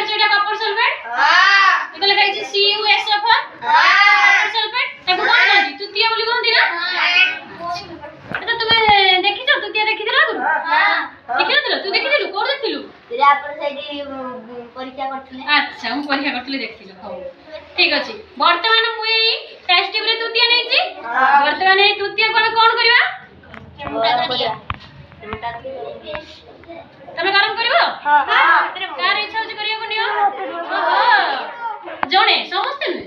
ଜାଣିଛ ଏଟା କପର ସଲଫେଟ? ଏଟା ଲେଖା ହେଇଛି CuSO4 କପର ସଲଫେଟ। ତାକୁ କଣ କହନ୍ତି? ତୁତିଆ ବୋଲି କହନ୍ତି ନା? ଏଟା ତୁମେ ଦେଖିଛ? ତୁତିଆ ଦେଖିଥିଲ ଆଗରୁ? ଦେଖିନଥିଲ? ତୁ ଦେଖିଥିଲୁ? କୋଉଠି ଦେଖିଥିଲୁ? ପରୀକ୍ଷା କରୁଥିଲେ। ଆଚ୍ଛା, ମୁଁ ପରୀକ୍ଷା କରୁଥିଲି ଦେଖିଥିଲୁ। ହଉ ଠିକ ଅଛି। ବର୍ତ୍ତମାନ ମୁଁ ଏଇ ଟେଷ୍ଟ ଟ୍ୟୁବରେ ତୁତିଆ ନେଇଛି। ବର୍ତ୍ତମାନ ଏଇ ତୁତିଆକୁ ଆମେ କଣ କରିବା? ତମେ ଗରମ କରିବ? କାହାର ଇଚ୍ଛା ହଉଛି କରିବାକୁ ନିଅ। ଜଣେ ସମସ୍ତେ ନୁହେଁ।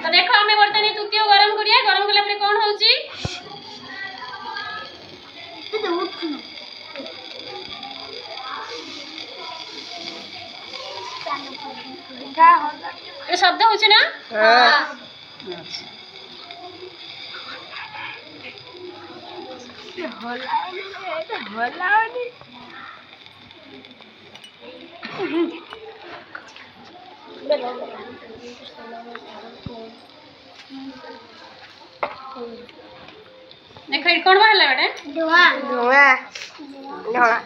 ତ ଦେଖ ଆମେ ବର୍ତ୍ତମାନ ତୁତିଆ ଗରମ କରିବା। ଗରମ କଲା ପରେ କଣ ହଉଛି? ଶବ୍ଦ ହଉଛି ନା? देख कौन बाहर बेटे? धुआं धुआं धुआं